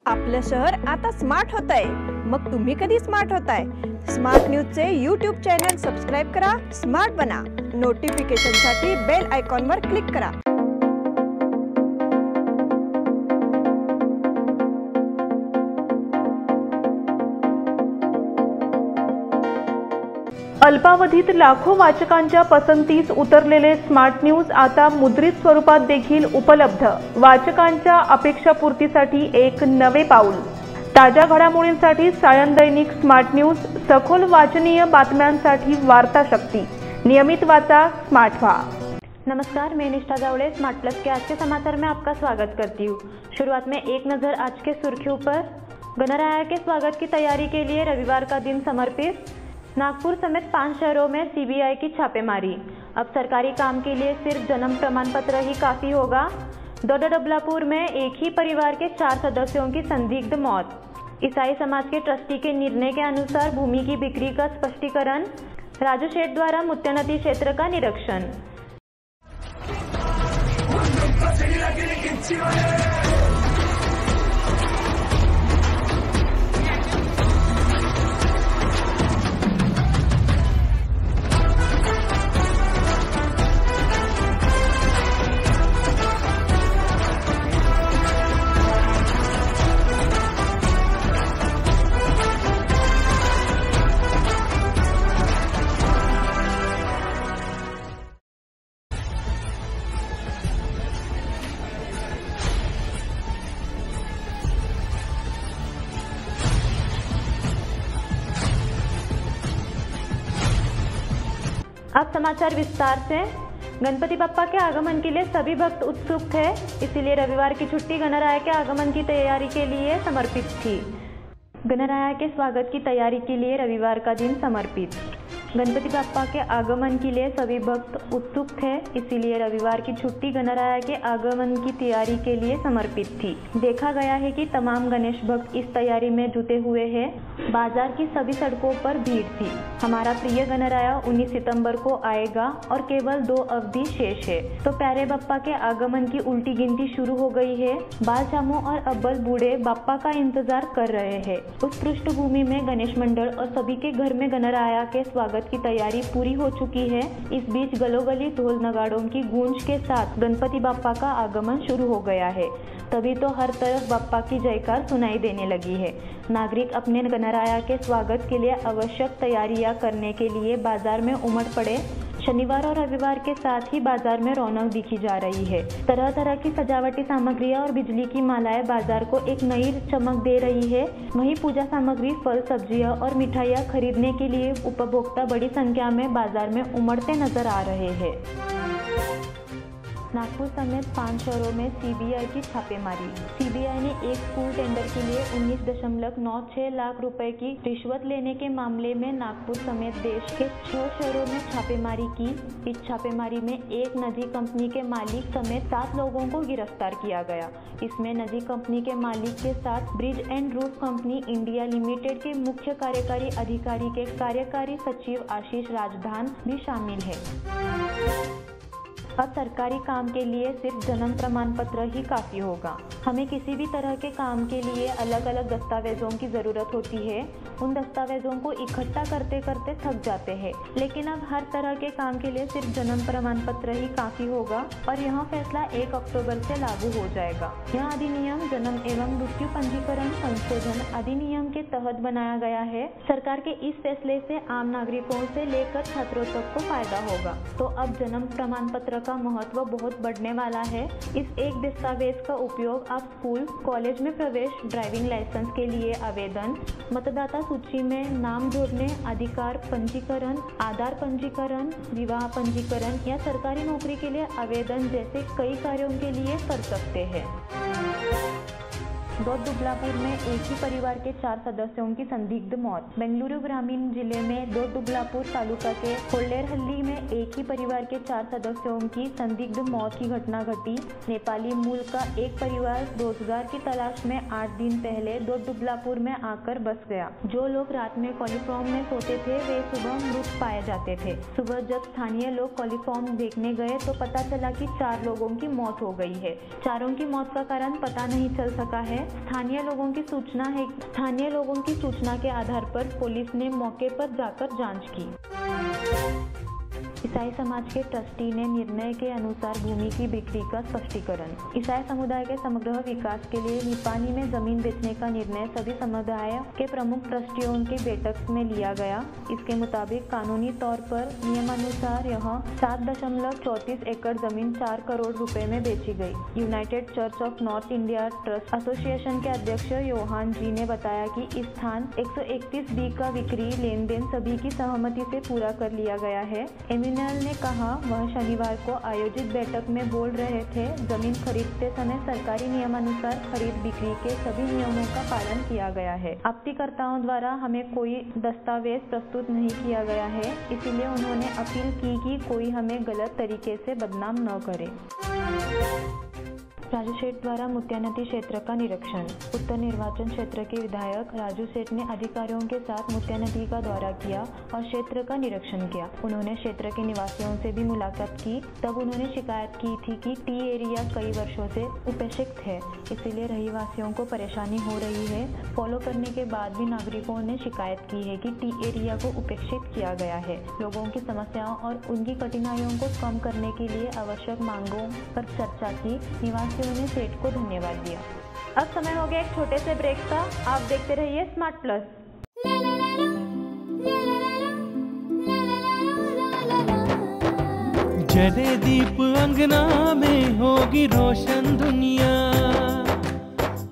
आपलं शहर आता स्मार्ट होत आहे। मग तुम्ही कधी स्मार्ट होताय? स्मार्ट न्यूजचे यूट्यूब चॅनल सबस्क्राइब करा, स्मार्ट बना। नोटिफिकेशनसाठी बेल आयकॉनवर क्लिक करा। अल्पावधीत लाखो वाचकांच्या पसंतीस उतरलेले स्मार्ट न्यूज आता मुद्रित स्वरूपात देखील उपलब्ध। वाचकांच्या अपेक्षापूर्तीसाठी एक नवे पाऊल। ताज्या घडामोडींसाठी सायन दैनिक स्मार्ट न्यूज, सखोल वाचनीय बातम्यांसाठी वार्ता शक्ति। नियमित वाचा, स्मार्ट व्हा। नमस्कार, मैं निष्ठा जावड़े स्मार्ट प्लस के आज के समाचार में आपका स्वागत करती हूँ। शुरुआत में एक नज़र आज के सुर्खियों पर। गणराज्य के स्वागत की तैयारी के लिए रविवार का दिन समर्पित। नागपुर समेत 5 शहरों में सीबीआई की छापेमारी। अब सरकारी काम के लिए सिर्फ जन्म प्रमाण पत्र ही काफ़ी होगा। दोडाडबलापुर में एक ही परिवार के 4 सदस्यों की संदिग्ध मौत। ईसाई समाज के ट्रस्टी के निर्णय के अनुसार भूमि की बिक्री का स्पष्टीकरण। राजू शेठ द्वारा मुत्यानदी क्षेत्र का निरीक्षण। अब समाचार विस्तार से। गणपति बप्पा के आगमन के लिए सभी भक्त उत्सुक थे, इसीलिए रविवार की छुट्टी गणराज्य के आगमन की तैयारी के लिए समर्पित थी। गणराज्य के स्वागत की तैयारी के लिए रविवार का दिन समर्पित। गणपति बप्पा के आगमन के लिए सभी भक्त उत्सुक थे, इसीलिए रविवार की छुट्टी गणराज्य के आगमन की तैयारी के लिए समर्पित थी। देखा गया है कि तमाम गणेश भक्त इस तैयारी में जुटे हुए हैं। बाजार की सभी सड़कों पर भीड़ थी। हमारा प्रिय गणराज्य 19 सितंबर को आएगा और केवल 2 अवधि शेष है, तो प्यारे बप्पा के आगमन की उल्टी गिनती शुरू हो गई है। बाल चामू और अब्बल बूढ़े बप्पा का इंतजार कर रहे हैं। उस पृष्ठभूमि में गणेश मंडल और सभी के घर में गणराज्य के स्वागत की तैयारी पूरी हो चुकी है। इस बीच गलोगली ढोल नगाड़ों की गूंज के साथ गणपति बप्पा का आगमन शुरू हो गया है। तभी तो हर तरफ बप्पा की जयकार सुनाई देने लगी है। नागरिक अपने गणराज्य के स्वागत के लिए आवश्यक तैयारियां करने के लिए बाजार में उमड़ पड़े। शनिवार और रविवार के साथ ही बाजार में रौनक दिखी जा रही है। तरह तरह की सजावटी सामग्रियां और बिजली की मालाएं बाजार को एक नई चमक दे रही है। वहीं पूजा सामग्री, फल, सब्जियां और मिठाइयां खरीदने के लिए उपभोक्ता बड़ी संख्या में बाजार में उमड़ते नजर आ रहे हैं। नागपुर समेत 5 शहरों में सीबीआई की छापेमारी। सीबीआई ने एक स्कूल टेंडर के लिए 19.96 लाख रुपए की रिश्वत लेने के मामले में नागपुर समेत देश के 6 शहरों में छापेमारी की। इस छापेमारी में एक निजी कंपनी के मालिक समेत 7 लोगों को गिरफ्तार किया गया। इसमें निजी कंपनी के मालिक के साथ bridge and roof company India limited के मुख्य कार्यकारी अधिकारी के कार्यकारी सचिव आशीष राजधान भी शामिल है। अब सरकारी काम के लिए सिर्फ जन्म प्रमाण पत्र ही काफ़ी होगा। हमें किसी भी तरह के काम के लिए अलग अलग दस्तावेजों की ज़रूरत होती है। उन दस्तावेजों को इकट्ठा करते करते थक जाते हैं, लेकिन अब हर तरह के काम के लिए सिर्फ जन्म प्रमाण पत्र ही काफ़ी होगा और यह फैसला 1 अक्टूबर से लागू हो जाएगा। यह अधिनियम जन्म एवं मृत्यु पंजीकरण संशोधन अधिनियम के तहत बनाया गया है। सरकार के इस फैसले से आम नागरिकों से लेकर छात्रों तक को फायदा होगा। तो अब जन्म प्रमाण पत्र का महत्व बहुत बढ़ने वाला है। इस एक दस्तावेज का उपयोग आप स्कूल, कॉलेज में प्रवेश, ड्राइविंग लाइसेंस के लिए आवेदन, मतदाता सूची में नाम जोड़ने, अधिकार पंजीकरण, आधार पंजीकरण, विवाह पंजीकरण या सरकारी नौकरी के लिए आवेदन जैसे कई कार्यों के लिए कर सकते हैं। दोडाडबलापुर में एक ही परिवार के 4 सदस्यों की संदिग्ध मौत। बेंगलुरु ग्रामीण जिले में दोडाडबलापुर तालुका के कोल्लेरहल्ली में एक ही परिवार के 4 सदस्यों की संदिग्ध मौत की घटना घटी। नेपाली मूल का एक परिवार रोजगार की तलाश में 8 दिन पहले दोडाडबलापुर में आकर बस गया। जो लोग रात में कॉलीफॉर्म में सोते थे वे सुबह मृत पाए जाते थे। सुबह जब स्थानीय लोग कॉलीफॉर्म देखने गए तो पता चला कि 4 लोगों की मौत हो गई है। चारों की मौत का कारण पता नहीं चल सका है। स्थानीय लोगों की सूचना के आधार पर पुलिस ने मौके पर जाकर जांच की। ईसाई समाज के ट्रस्टी ने निर्णय के अनुसार भूमि की बिक्री का स्पष्टीकरण। ईसाई समुदाय के समग्र विकास के लिए निपानी में जमीन बेचने का निर्णय सभी समुदाय के प्रमुख ट्रस्टियों की बैठक में लिया गया। इसके मुताबिक कानूनी तौर पर नियमानुसार यह 7.34 एकड़ जमीन 4 करोड़ रुपए में बेची गई। United church of north India trust association के अध्यक्ष योहान जी ने बताया कि इस स्थान 131 बी का बिक्री लेन देन सभी की सहमति से पूरा कर लिया गया है। ने कहा वह शनिवार को आयोजित बैठक में बोल रहे थे। जमीन खरीदते समय सरकारी नियमानुसार खरीद बिक्री के सभी नियमों का पालन किया गया है। आपूर्तिकर्ताओं द्वारा हमें कोई दस्तावेज प्रस्तुत नहीं किया गया है, इसलिए उन्होंने अपील की कि कोई हमें गलत तरीके से बदनाम न करे। राजू सेठ द्वारा मुत्यानदी क्षेत्र का निरीक्षण। उत्तर निर्वाचन क्षेत्र के विधायक राजू सेठ ने अधिकारियों के साथ मुत्यानदी का दौरा किया और क्षेत्र का निरीक्षण किया। उन्होंने क्षेत्र के निवासियों से भी मुलाकात की। तब उन्होंने शिकायत की थी कि टी एरिया कई वर्षों से उपेक्षित है, इसीलिए रहीवासियों को परेशानी हो रही है। फॉलो करने के बाद भी नागरिकों ने शिकायत की है कि टी एरिया को उपेक्षित किया गया है। लोगों की समस्याओं और उनकी कठिनाइयों को कम करने के लिए आवश्यक मांगों पर चर्चा की। निवासियों ने सेठ को धन्यवाद दिया। अब समय हो गया एक छोटे से ब्रेक का। आप देखते रहिए स्मार्ट प्लस। जले दीप अंगना में होगी रोशन दुनिया,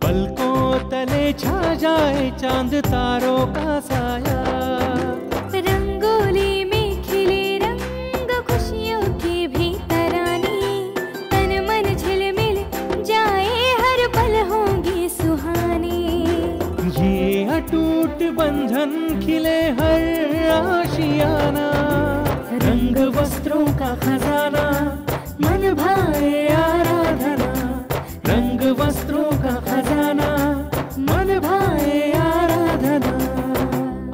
पलकों तले छा जाए चांद तारों का साया। रंगोली में खिले रंग खुशियों के भीतर आनी, तन मन झिलमिल जाए हर पल होंगे सुहाने। ये अटूट बंधन खिले हर आशियाना, रंग वस्त्रों का खजाना मन भाए आराधना। रंग वस्त्रों का खजाना मन भाए आराधना।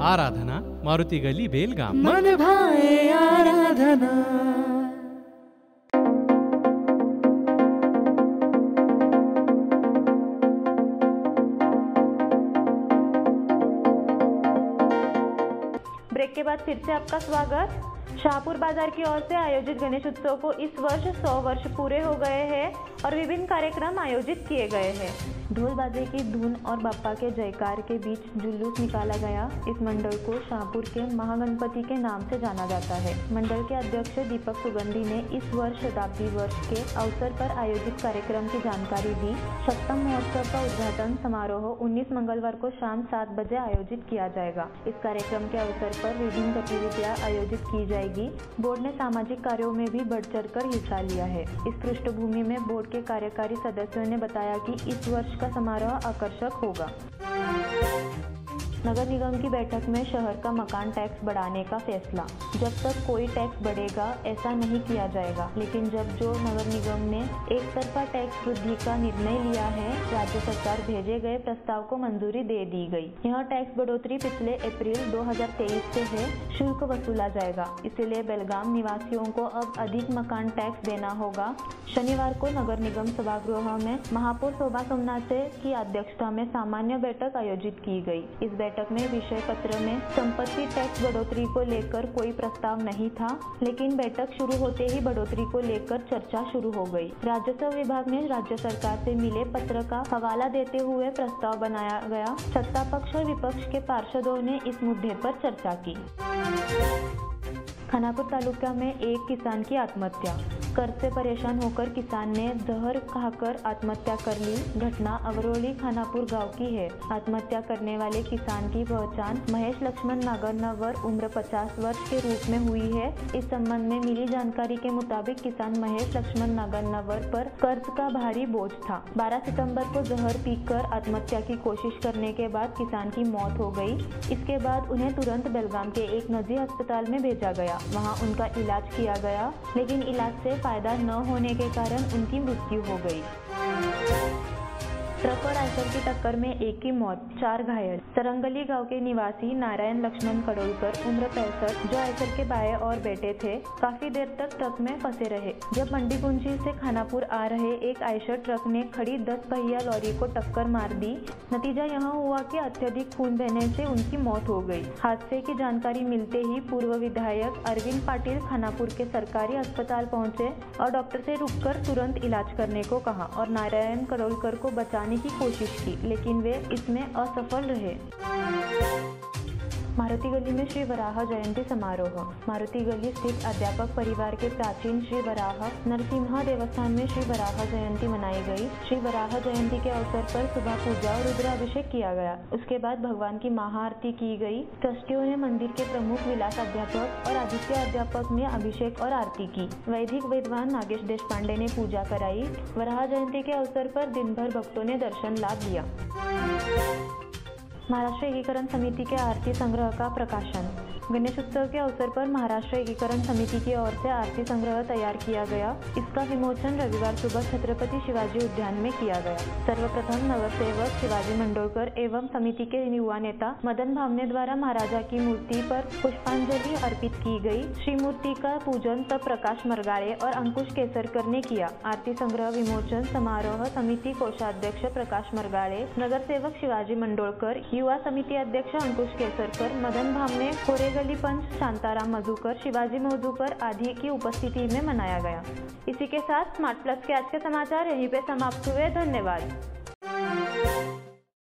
आराधना मारुति गली बेलगाम। मन भाए आराधना। ब्रेक के बाद फिर से आपका स्वागत। शाहपुर बाजार की ओर से आयोजित गणेश उत्सव को इस वर्ष 100 वर्ष पूरे हो गए हैं और विभिन्न कार्यक्रम आयोजित किए गए हैं। ढोल बाजे की धुन और बाप्पा के जयकार के बीच जुलूस निकाला गया। इस मंडल को शाहपुर के महागणपति के नाम से जाना जाता है। मंडल के अध्यक्ष दीपक सुगंधी ने इस वर्ष शताब्दी वर्ष के अवसर पर आयोजित कार्यक्रम की जानकारी दी। सप्तम महोत्सव का उद्घाटन समारोह 19 मंगलवार को शाम 7 बजे आयोजित किया जाएगा। इस कार्यक्रम के अवसर पर विभिन्न गतिविधियां आयोजित की जाएगी। बोर्ड ने सामाजिक कार्यों में भी बढ़ चढ़ कर हिस्सा लिया है। इस पृष्ठभूमि में बोर्ड के कार्यकारी सदस्यों ने बताया कि इस वर्ष का समारोह आकर्षक होगा। नगर निगम की बैठक में शहर का मकान टैक्स बढ़ाने का फैसला। जब तक कोई टैक्स बढ़ेगा ऐसा नहीं किया जाएगा, लेकिन जब जो नगर निगम ने एक तरफा टैक्स वृद्धि का निर्णय लिया है, राज्य सरकार भेजे गए प्रस्ताव को मंजूरी दे दी गई। यह टैक्स बढ़ोतरी पिछले अप्रैल 2023 से है। शुल्क वसूला जाएगा, इसलिए बेलगाम निवासियों को अब अधिक मकान टैक्स देना होगा। शनिवार को नगर निगम सभागृह में महापौर शोभा सोमनाथे की अध्यक्षता में सामान्य बैठक आयोजित की गई। इस बैठक में विषय पत्र में संपत्ति टैक्स बढ़ोतरी को लेकर कोई प्रस्ताव नहीं था, लेकिन बैठक शुरू होते ही बढ़ोतरी को लेकर चर्चा शुरू हो गई। राजस्व विभाग ने राज्य सरकार से मिले पत्र का हवाला देते हुए प्रस्ताव बनाया गया। सत्ता पक्ष और विपक्ष के पार्षदों ने इस मुद्दे पर चर्चा की। खानापुर तालुका में एक किसान की आत्महत्या। कर्ज से परेशान होकर किसान ने जहर खाकर आत्महत्या कर ली। घटना अवरोली खानापुर गांव की है। आत्महत्या करने वाले किसान की पहचान महेश लक्ष्मण नागरनवर उम्र 50 वर्ष के रूप में हुई है। इस संबंध में मिली जानकारी के मुताबिक किसान महेश लक्ष्मण नागरनवर पर कर्ज का भारी बोझ था। 12 सितंबर को जहर पीकर आत्महत्या की कोशिश करने के बाद किसान की मौत हो गई। इसके बाद उन्हें तुरंत बेलगाम के एक निजी अस्पताल में भेजा गया। वहां उनका इलाज किया गया, लेकिन इलाज से फायदा न होने के कारण उनकी मृत्यु हो गई। ट्रक और आयशर की टक्कर में एक की मौत, 4 घायल। सरंगली गांव के निवासी नारायण लक्ष्मण कड़ोलकर उम्र 65 जो आयशर के बाएं और बेटे थे, काफी देर तक ट्रक में फंसे रहे। जब मंडी कुंजी से खानापुर आ रहे एक आयशर ट्रक ने खड़ी 10 पहिया लॉरी को टक्कर मार दी। नतीजा यह हुआ कि अत्यधिक खून बहने से उनकी मौत हो गई। हादसे की जानकारी मिलते ही पूर्व विधायक अरविंद पाटिल खानापुर के सरकारी अस्पताल पहुंचे और डॉक्टर से रुककर तुरंत इलाज करने को कहा और नारायण कड़ोलकर को बचाने की कोशिश की, लेकिन वे इसमें असफल रहे। मारुति गली में श्री वराह जयंती समारोह। मारुति गली स्थित अध्यापक परिवार के प्राचीन श्री वराह नरसिम्हा देवस्थान में श्री वराह जयंती मनाई गई। श्री वराह जयंती के अवसर पर सुबह पूजा और रुद्राभिषेक किया गया। उसके बाद भगवान की महाआरती की गई। ट्रस्टियों ने मंदिर के प्रमुख विलास अध्यापक और आदित्य अध्यापक ने अभिषेक और आरती की। वैदिक विद्वान नागेश देशपांडे ने पूजा कराई। वराह जयंती के अवसर पर दिन भर भक्तों ने दर्शन लाभ लिया। महाराष्ट्र एकीकरण समिति के आरती संग्रह का प्रकाशन। गणेश उत्सव के अवसर पर महाराष्ट्र एकीकरण समिति की ओर से आरती संग्रह तैयार किया गया। इसका विमोचन रविवार सुबह छत्रपति शिवाजी उद्यान में किया गया। सर्वप्रथम नगरसेवक शिवाजी मंडोळकर एवं समिति के युवा नेता मदन भावने द्वारा महाराजा की मूर्ति पर पुष्पांजलि अर्पित की गई। श्री मूर्ति का पूजन तब प्रकाश मरगाड़े और अंकुश केसरकर ने किया। आरती संग्रह विमोचन समारोह समिति कोषाध्यक्ष प्रकाश मरगाड़े, नगरसेवक शिवाजी मंडोळकर, युवा समिति अध्यक्ष अंकुश केसरकर, मदन भावने, कोरेगली पंच शांताराम मधुकर, शिवाजी मधुकर आदि की उपस्थिति में मनाया गया। इसी के साथ स्मार्ट प्लस के आज के समाचार यहीं पे समाप्त हुए। धन्यवाद।